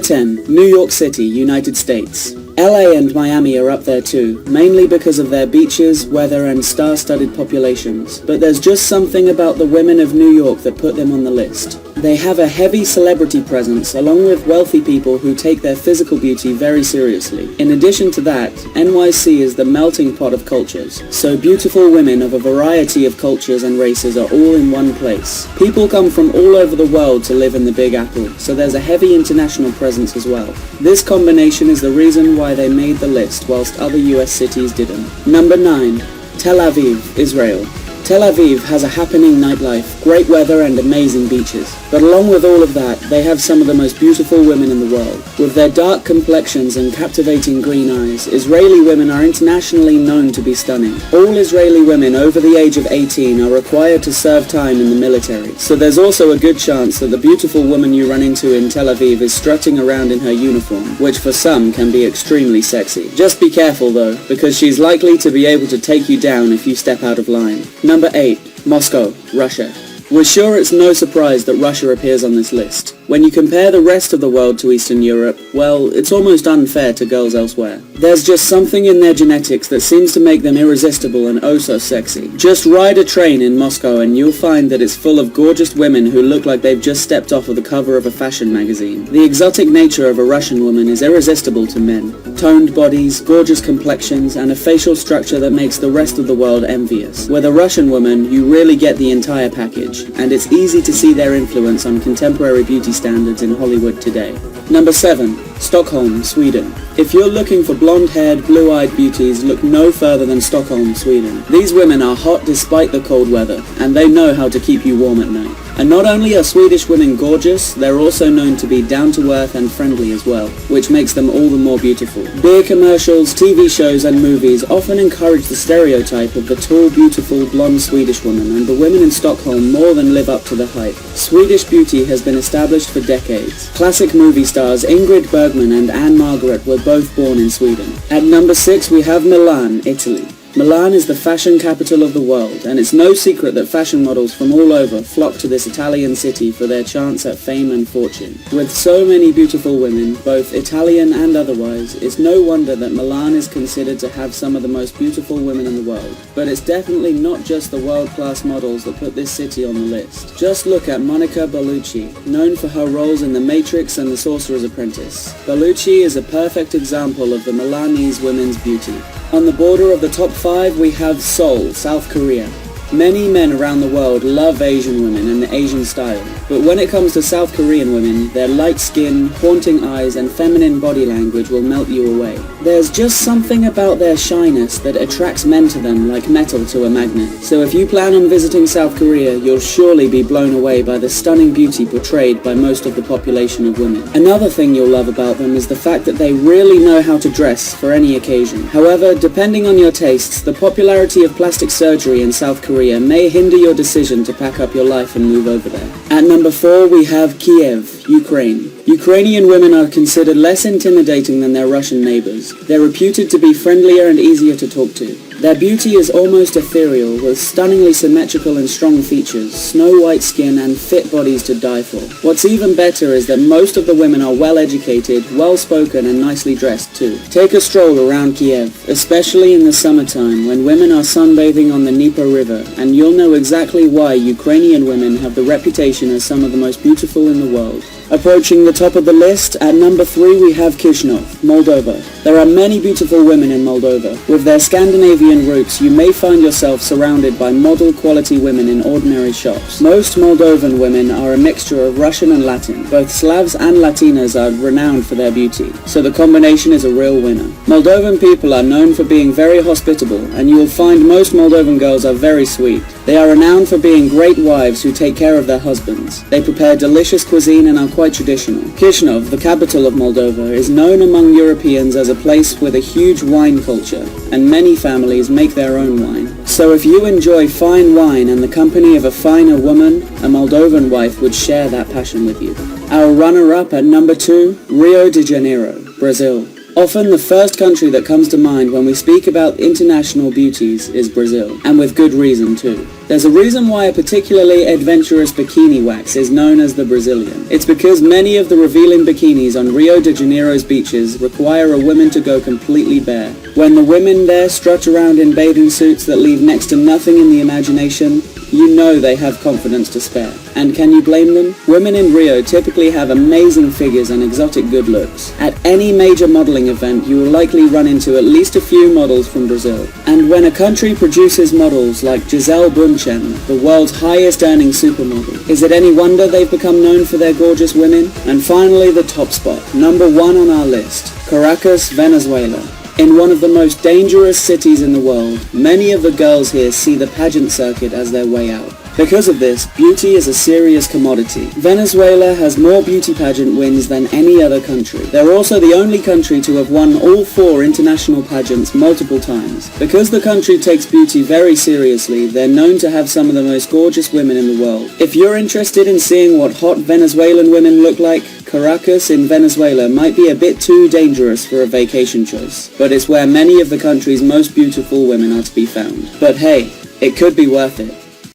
10. New York City, United States. LA and Miami are up there too, mainly because of their beaches, weather and star-studded populations. But there's just something about the women of New York that put them on the list. They have a heavy celebrity presence, along with wealthy people who take their physical beauty very seriously. In addition to that, NYC is the melting pot of cultures, so beautiful women of a variety of cultures and races are all in one place. People come from all over the world to live in the Big Apple, so there's a heavy international presence as well. This combination is the reason why they made the list whilst other US cities didn't. Number 9. Tel Aviv, Israel. Tel Aviv has a happening nightlife, great weather and amazing beaches. But along with all of that, they have some of the most beautiful women in the world. With their dark complexions and captivating green eyes, Israeli women are internationally known to be stunning. All Israeli women over the age of 18 are required to serve time in the military, so there's also a good chance that the beautiful woman you run into in Tel Aviv is strutting around in her uniform, which for some can be extremely sexy. Just be careful though, because she's likely to be able to take you down if you step out of line. Number 8. Moscow, Russia. We're sure it's no surprise that Russia appears on this list. When you compare the rest of the world to Eastern Europe, well, it's almost unfair to girls elsewhere. There's just something in their genetics that seems to make them irresistible and oh so sexy. Just ride a train in Moscow and you'll find that it's full of gorgeous women who look like they've just stepped off of the cover of a fashion magazine. The exotic nature of a Russian woman is irresistible to men. Toned bodies, gorgeous complexions, and a facial structure that makes the rest of the world envious. With a Russian woman, you really get the entire package, and it's easy to see their influence on contemporary beauty standards in Hollywood today. Number 7. Stockholm, Sweden. If you're looking for blonde-haired, blue-eyed beauties, look no further than Stockholm, Sweden. These women are hot despite the cold weather, and they know how to keep you warm at night. And not only are Swedish women gorgeous, they're also known to be down-to-earth and friendly as well, which makes them all the more beautiful. Beer commercials, TV shows and movies often encourage the stereotype of the tall, beautiful, blonde Swedish woman, and the women in Stockholm more than live up to the hype. Swedish beauty has been established for decades. Classic movie stars Ingrid Bergman and Anne Margaret were both born in Sweden. At number 6 we have Milan, Italy. Milan is the fashion capital of the world, and it's no secret that fashion models from all over flock to this Italian city for their chance at fame and fortune. With so many beautiful women, both Italian and otherwise, it's no wonder that Milan is considered to have some of the most beautiful women in the world. But it's definitely not just the world-class models that put this city on the list. Just look at Monica Bellucci, known for her roles in The Matrix and The Sorcerer's Apprentice. Bellucci is a perfect example of the Milanese women's beauty. On the border of the top 5 we have Seoul, South Korea. Many men around the world love Asian women and the Asian style, but when it comes to South Korean women, their light skin, haunting eyes and feminine body language will melt you away. There's just something about their shyness that attracts men to them like metal to a magnet. So if you plan on visiting South Korea, you'll surely be blown away by the stunning beauty portrayed by most of the population of women. Another thing you'll love about them is the fact that they really know how to dress for any occasion. However, depending on your tastes, the popularity of plastic surgery in South Korea may hinder your decision to pack up your life and move over there. At number 4 we have Kiev, Ukraine. Ukrainian women are considered less intimidating than their Russian neighbors. They're reputed to be friendlier and easier to talk to. Their beauty is almost ethereal, with stunningly symmetrical and strong features, snow-white skin and fit bodies to die for. What's even better is that most of the women are well-educated, well-spoken and nicely dressed too. Take a stroll around Kiev, especially in the summertime when women are sunbathing on the Dnieper River, and you'll know exactly why Ukrainian women have the reputation as some of the most beautiful in the world. Approaching the top of the list, at number 3 we have Chisinau, Moldova. There are many beautiful women in Moldova. With their Scandinavian roots, you may find yourself surrounded by model-quality women in ordinary shops. Most Moldovan women are a mixture of Russian and Latin. Both Slavs and Latinas are renowned for their beauty, so the combination is a real winner. Moldovan people are known for being very hospitable, and you will find most Moldovan girls are very sweet. They are renowned for being great wives who take care of their husbands. They prepare delicious cuisine and are quite traditional. Chisinau, the capital of Moldova, is known among Europeans as a place with a huge wine culture, and many families make their own wine. So if you enjoy fine wine and the company of a finer woman, a Moldovan wife would share that passion with you. Our runner-up at number 2, Rio de Janeiro, Brazil. Often the first country that comes to mind when we speak about international beauties is Brazil, and with good reason too. There's a reason why a particularly adventurous bikini wax is known as the Brazilian. It's because many of the revealing bikinis on Rio de Janeiro's beaches require a woman to go completely bare. When the women there strut around in bathing suits that leave next to nothing in the imagination, you know they have confidence to spare. And can you blame them? Women in Rio typically have amazing figures and exotic good looks. At any major modeling event, you will likely run into at least a few models from Brazil. And when a country produces models like Gisele Bündchen, the world's highest earning supermodel, is it any wonder they've become known for their gorgeous women? And finally, the top spot, number 1 on our list, Caracas, Venezuela. In one of the most dangerous cities in the world, many of the girls here see the pageant circuit as their way out. Because of this, beauty is a serious commodity. Venezuela has more beauty pageant wins than any other country. They're also the only country to have won all 4 international pageants multiple times. Because the country takes beauty very seriously, they're known to have some of the most gorgeous women in the world. If you're interested in seeing what hot Venezuelan women look like, Caracas in Venezuela might be a bit too dangerous for a vacation choice, but it's where many of the country's most beautiful women are to be found. But hey, it could be worth it.